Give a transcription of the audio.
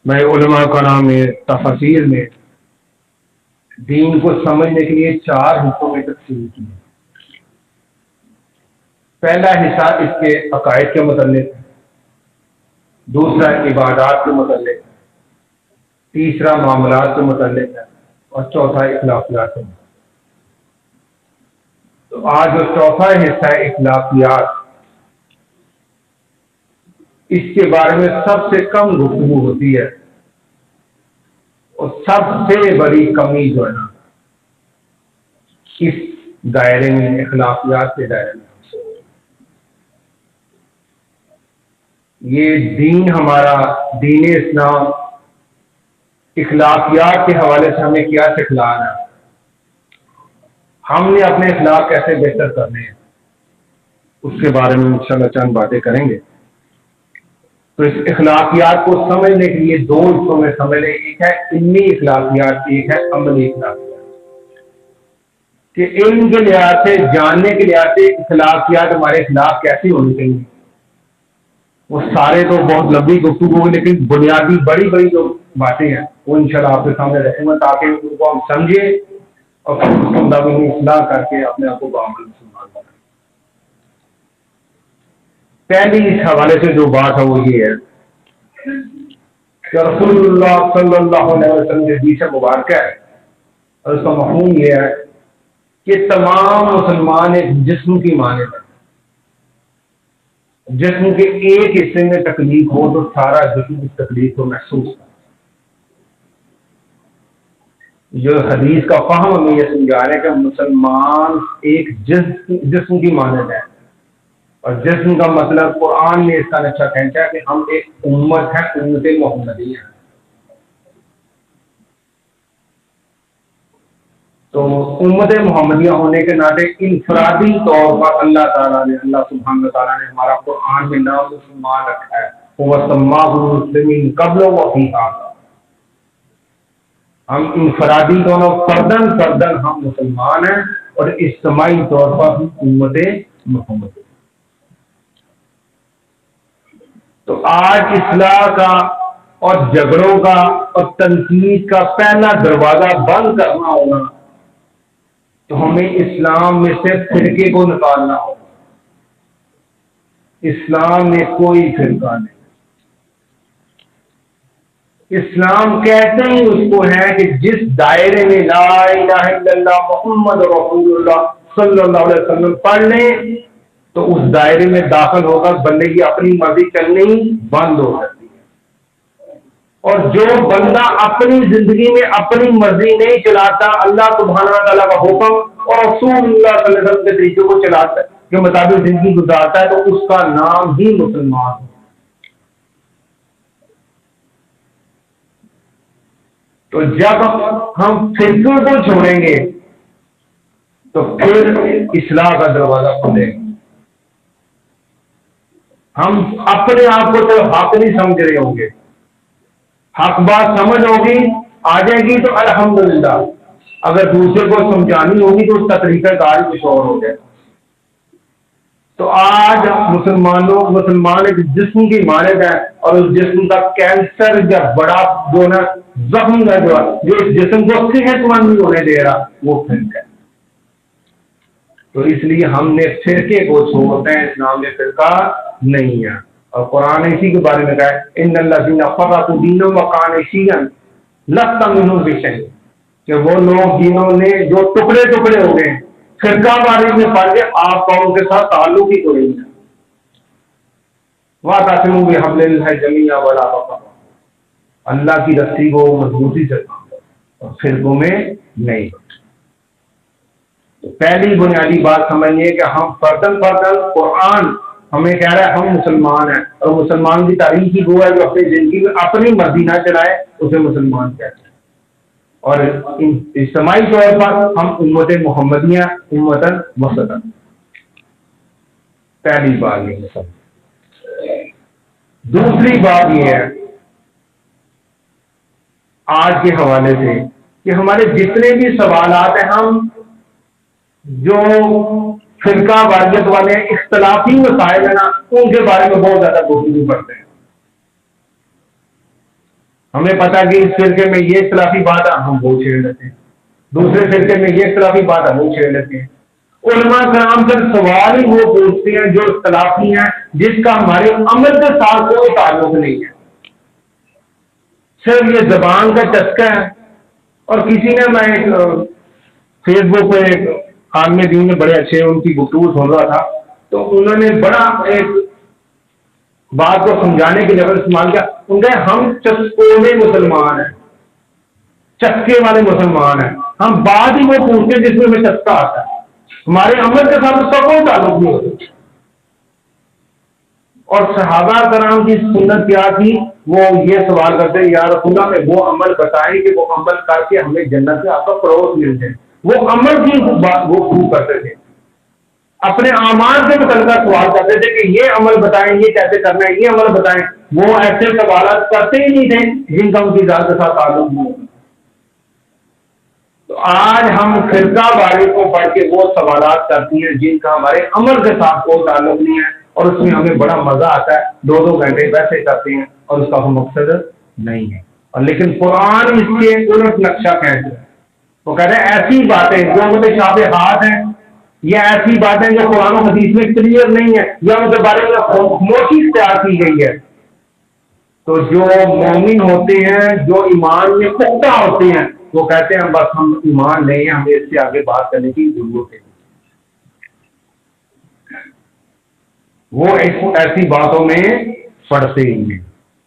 میں علماء کرام میں تفسیر میں دین کو سمجھنے کے لیے 4 حصوں میں تقسیم کی ہے۔ پہلا حصہ اس کے عقائد کے متعلق ہے، دوسرا عبادات کے متعلق ہے، تیسرا معاملات کے متعلق ہے، اور چوتھا اخلاقیات کے متعلق۔ تو آج جو چوتھا حصہ ہے اخلاقیات، اس کے بارے میں سب سے کم گفتگو ہوتی ہے، اور سب سے بڑی کمی جو ہے نا اس دائرے میں، اخلاقیات کے دائرے میں، یہ دین ہمارا دین اسلام اخلاقیات کے حوالے سے ہمیں کیا سکھلانا ہے، ہم نے اپنے اخلاق کیسے بہتر کرنے ہیں، اس کے بارے میں انشاءاللہ چند باتیں کریں گے۔ تو اس اخلاقیات کو سمجھنے کے لیے 2 حصوں میں سمجھ لیں، ایک ہے علمی اخلاقیات، ایک ہے عملی اخلاقیات۔ کہ علم کے لحاظ سے، جاننے کے لحاظ سے اخلاقیات، ہمارے اخلاق کیسی ہونی چاہیے، وہ سارے تو بہت لمبی گفتگو ہوئی، لیکن بنیادی بڑی بڑی جو باتیں ہیں وہ انشاءاللہ آپ کے سامنے رکھیں گے، تاکہ ان کو ہم سمجھیں اور پھر اس کے مطابق اصلاح کر کے اپنے آپ کو بعمل مسلمان بنائیں۔ پہلی اس حوالے سے جو بات ہے وہ یہ ہے کہ رسول اللہ صلی اللہ علیہ وسلم کی حدیث مبارکہ ہے، اور اس کا مفہوم یہ ہے کہ تمام مسلمان ایک جسم کی مانند ہیں۔ جسم کے ایک حصے میں تکلیف ہو تو سارا جسم اس تکلیف کو محسوس کرے۔ جو حدیث کا فہم ہمیں یہ سمجھا رہے ہیں کہ مسلمان ایک جسم کی مانند ہے، اور جسم کا مطلب قرآن نے اس کا نقشہ کھینچا ہے کہ ہم ایک امت ہے، امت محمدی ہے۔ تو امت محمدیہ ہونے کے ناطے انفرادی طور پر اللہ تعالیٰ نے، اللہ سبحانہ تعالیٰ نے ہمارا قرآن میں نام مسلمان رکھا ہے، وَسَمَّاهُ الْمُسْلِمِينَ قَبْلَ وَفِي هَذَا۔ ہم انفرادی طور پر فردن ہم مسلمان ہیں، اور اجتماعی طور پر ہم امت محمد۔ تو آج اصلاح کا اور جھگڑوں کا اور تنقید کا پہلا دروازہ بند کرنا ہوگا، تو ہمیں اسلام میں سے فرقے کو نکالنا ہوگا۔ اسلام میں کوئی فرقہ نہیں، اسلام کہتے ہی اس کو ہے کہ جس دائرے میں لا الہ الا اللہ محمد رسول اللہ صلی اللہ علیہ وسلم پڑھ لیں تو اس دائرے میں داخل ہوگا، بندے کی اپنی مرضی چلنی بند ہو جاتی ہے۔ اور جو بندہ اپنی زندگی میں اپنی مرضی نہیں چلاتا، اللہ سبحانہ تعالیٰ کا حکم اور رسول اللہ صلی اللہ علیہ وسلم کے طریقے کو چلاتا ہے، کے مطابق زندگی گزارتا ہے، تو اس کا نام ہی مسلمان ہے۔ تو جب ہم فرقوں کو چھوڑیں گے تو پھر اصلاح کا دروازہ کھلے گا۔ ہم اپنے آپ کو تو حق نہیں سمجھ رہے ہوں گے، حق بات سمجھ ہوگی، آ جائے گی تو الحمدللہ، اگر دوسرے کو سمجھانی ہوگی تو اس کا طریقہ کار کچھ اور ہو جائے۔ تو آج مسلمان ایک جسم کی مانند ہے، اور اس جسم کا کینسر یا بڑا جو نا زخم ہے جو اس جسم کو صحت مند نہیں ہونے دے رہا، وہ فرقہ ہے۔ تو اس لیے ہم نے فرقے کو چھوڑتے ہیں، اسلام میں فرقہ نہیں ہے، اور قرآن اسی کے بارے میں کہا ہے ان الذین فرقوا دینهم وکانوا شیعا لست منهم بشیء، کہ وہ لوگ جنہوں نے جو ٹکڑے ٹکڑے ہو گئے، فرقہ باری میں پڑ گئے، آپ کا ان کے ساتھ تعلق ہی کوئی نہیں ہے۔ وَاعْتَصِمُوا بِحَبْلِ اللَّهِ جَمِيعًا وَلَا تَفَرَّقُوا، اللہ کی رسی کو مضبوطی سے تھامو اور فرقوں میں نہیں۔ تو پہلی بنیادی بات سمجھیے کہ ہم فردن قرآن ہمیں کہہ رہا ہے ہم مسلمان ہیں، اور مسلمان کی تعریف ہی وہ ہے جو اپنی زندگی میں اپنی مرضی نہ چلائے، اسے مسلمان کہتے ہیں۔ اور اجتماعی طور پر ہم امت محمدیہ، امت وسطا۔ پہلی بات یہ ہے۔ دوسری بات یہ ہے آج کے حوالے سے کہ ہمارے جتنے بھی سوالات ہیں، ہم جو فرقہ واریت والے اختلافی مسائل ہیں نا، ان کے بارے میں بہت زیادہ گفتگو کرتے ہیں۔ ہمیں پتا کہ اس فرقے میں یہ اختلافی بات ہے، ہم وہ چھیڑ لیتے ہیں، دوسرے فرقے میں یہ اختلافی بات ہے وہ چھیڑ لیتے ہیں۔ علماء کرام سے سوال ہی وہ پوچھتے ہیں جو اختلافی ہیں، جس کا ہمارے عمل کے ساتھ کوئی تعلق نہیں ہے، صرف یہ زبان کا چسکا ہے۔ اور کسی نے، میں ایک فیس بک پہ ایک عالم دین میں بڑے اچھے ان کی گفتگو سن رہا تھا، تو انہوں نے بڑا ایک بات کو سمجھانے کے لیے استعمال کیا، ان کا ہم چسکونے مسلمان ہیں، چسکے والے مسلمان ہیں، ہم بات ہی وہ پوچھتے ہیں جس میں ہمیں چسکا آتا ہے، ہمارے عمل کے ساتھ اس کا کوئی تعلق نہیں ہوتا۔ اور صحابہ کرام کی سنت کیا تھی، وہ یہ سوال کرتے یا رسول اللہ میں وہ عمل بتائیں کہ وہ عمل کر کے ہمیں جنت سے آپ کا پڑوس مل جائے، وہ عمل کی وہ خوب کرتے تھے، اپنے اعمال سے متعلقہ سوال کرتے تھے کہ یہ عمل بتائیں، یہ کیسے کرنا ہے، یہ عمل بتائیں، وہ ایسے سوالات کرتے ہی نہیں تھے جن کا ان کی ذات کے ساتھ تعلق نہیں ہوتا۔ تو آج ہم فرقہ واری کو پڑھ کے وہ سوالات کرتی ہیں جن کا ہمارے عمل کے ساتھ کوئی تعلق نہیں ہے، اور اس میں ہمیں بڑا مزہ آتا ہے، دو دو گھنٹے ویسے کرتے ہیں اور اس کا کوئی مقصد نہیں ہے۔ اور لیکن قرآن اس کے الٹ نقشہ کھینچ رہا ہے، وہ کہتے ہیں ایسی باتیں جو متشابہات ہیں، یا ایسی باتیں جو قرآن و حدیث میں کلیئر نہیں ہے، یا ان کے بارے میں خاموشی اختیار کی گئی ہے، تو جو مومن ہوتے ہیں، جو ایمان میں پختہ ہوتے ہیں، وہ کہتے ہیں بس ہم ایمان نہیں ہیں، ہمیں اس سے آگے بات کرنے کی ضرورت ہے، وہ ایسی باتوں میں پڑتے ہی ہیں۔